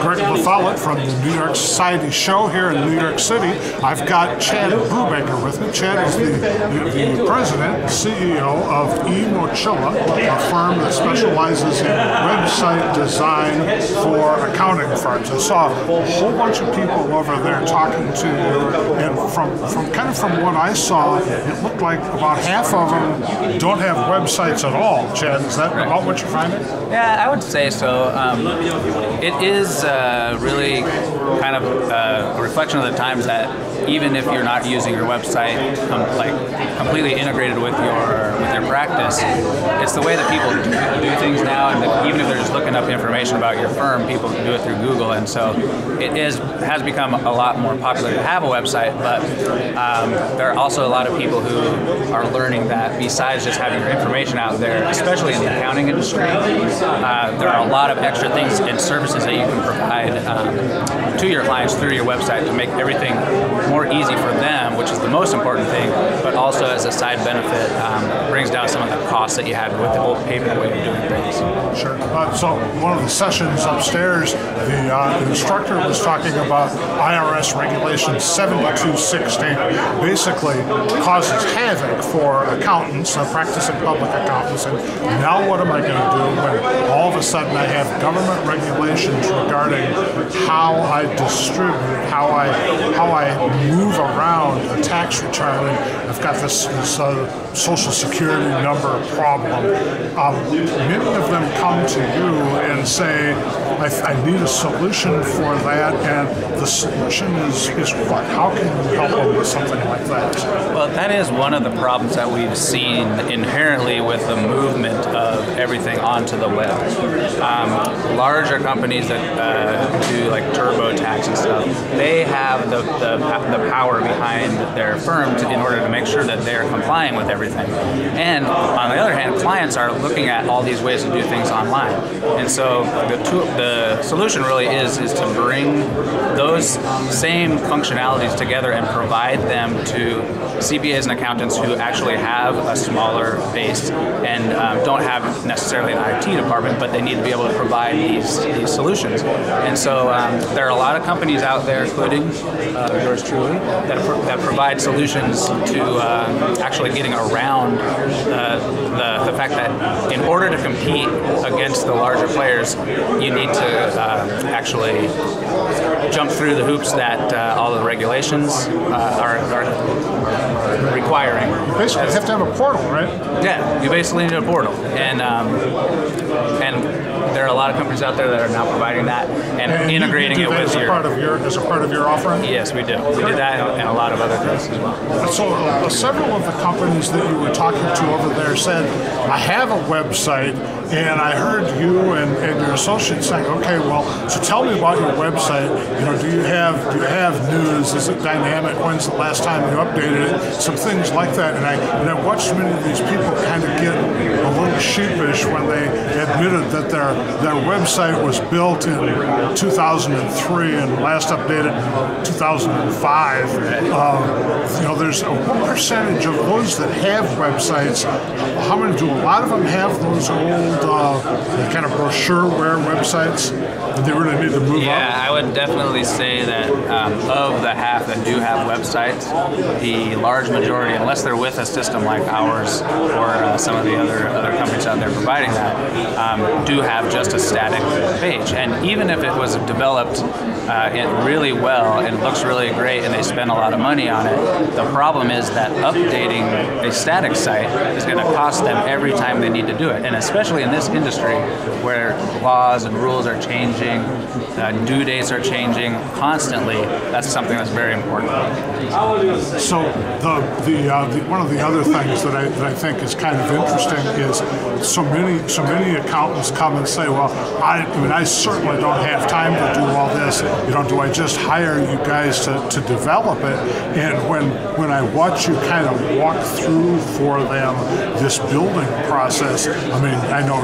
Greg LaFollette from the New York Society show here in New York City. I've got Chad Brubaker with me. Chad is the president, CEO of eMochilla, a firm that specializes in website design for accounting firms. I saw a whole bunch of people over there talking to you, and from what I saw, it looked like about half of them don't have websites at all. Chad, is that about what you're finding? Yeah, I would say so. It is really kind of a reflection of the times that even if you're not using your website completely integrated with your practice, it's the way that people do things now, and even if they're just looking up information about your firm, people can do it through Google, and so it has become a lot more popular to have a website, but there are also a lot of people who are learning that besides just having your information out there, especially in the accounting industry, there are a lot of extra things and services that you can provide to your clients through your website to make everything more easy for them, which is the most important thing, but also as a side benefit brings down some of the costs that you had with the old paper way of doing things. Sure. So one of the sessions upstairs, the instructor was talking about IRS Regulation 7260, basically causes havoc for accountants, practicing public accountants, and now what am I going to do when all of a sudden I have government regulations regarding how I distribute, how I move around a tax return, and I've got this Social Security number problem. Many of them come to you and say, I need a solution for that, and the solution is what? How can you help them with something like that? Well, that is one of the problems that we've seen inherently with the movement of everything onto the web. Larger companies that do like TurboTax and stuff, they have the power behind their firms in order to make sure that they're complying with everything. And on the other hand, clients are looking at all these ways to do things online. And so the solution really is to bring those same functionalities together and provide them to CPAs and accountants who actually have a smaller base and don't have necessarily an IT department, but they need to be able to provide these solutions. And so there are a lot of companies out there, including yours truly, that provide solutions to actually getting around the fact that in order to compete against the larger players, you need to actually jump through the hoops that all the regulations are requiring. You basically have to have a portal, right? Yeah, you basically need a portal, and there are a lot of companies out there that are now providing that and integrating it with your. As a part of your offering? Yes, we do. We do that and a lot of other things as well. So several of the companies that you were talking to over there said, I have a website, and I heard you and your associates saying, okay, well, so tell me about your website. Do you have news? Is it dynamic? When's the last time you updated it? Some things like that. And I watched many of these people kind of get a little sheepish when they admitted that their website was built in 2003 and last updated in 2005. There's a percentage of those that have websites. How many do? A lot of them have those old kind of brochureware websites that they really need to move up? Yeah, I would definitely say that of the half that do have websites, the large majority, unless they're with a system like ours or some of the other companies out there providing that, do have just a static page. And even if it was developed really well and looks really great and they spend a lot of money on it, the problem is that updating a static site is going to cost them every time they need to do it. And especially in this industry where laws and rules are changing, due dates are changing constantly, that's something that's very important. So one of the other things that I think is kind of interesting is so many accountants come and say, well, I certainly don't have time to do all this. Do I just hire you guys to develop it? And when I watch you kind of walk through for them this building process, I know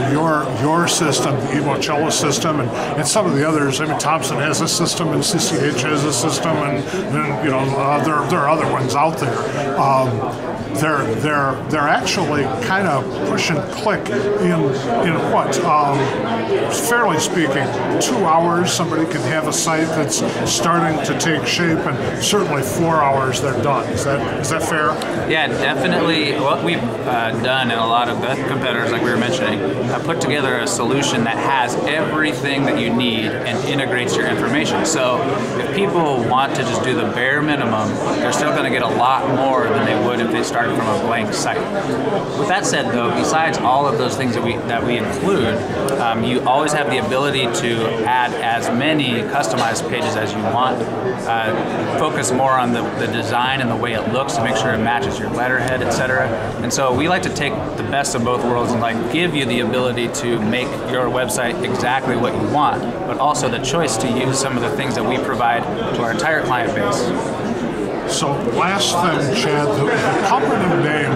your system, the eMochilla system, and some of the others. Thompson has a system, and CCH has a system, and there are other ones out there. they're actually kind of push and click in what, fairly speaking, 2 hours somebody can have a site that's starting to take shape, and certainly 4 hours they're done. Is that fair? Yeah, definitely. What we've done, and a lot of the competitors, like we were mentioning, put together a solution that has everything that you need and integrates your information. So if people want to just do the bare minimum, they're still going to get a lot more than they would if they started from a blank site. With that said, though, besides all of those things that we include, you always have the ability to add as many customized pages as you want. Focus more on the design and the way it looks to make sure it matches your letterhead, etc. And so we like to take the best of both worlds and like give you the ability to make your website exactly what you want, but also the choice to use some of the things that we provide to our entire client base. So last thing, Chad, the company name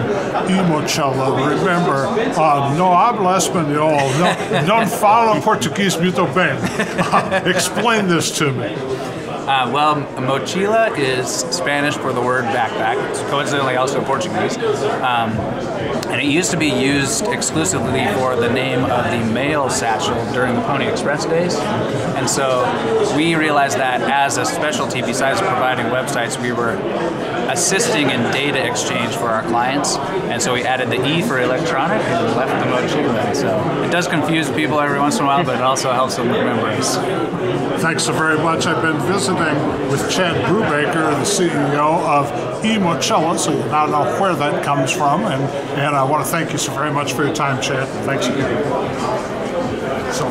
eMochilla, remember, no habla español, non falo português muito bem. Explain this to me. Well, mochila is Spanish for the word backpack. It's coincidentally also Portuguese. And it used to be used exclusively for the name of the mail satchel during the Pony Express days. And so we realized that as a specialty, besides providing websites, we were assisting in data exchange for our clients. And so we added the E for electronic and left the mochila. So it does confuse people every once in a while, but it also helps them remember us. Thanks so very much. I've been visiting with Chad Brubaker, the CEO of eMochilla, so you now know where that comes from. And I want to thank you so very much for your time, Chad. Thanks again. So.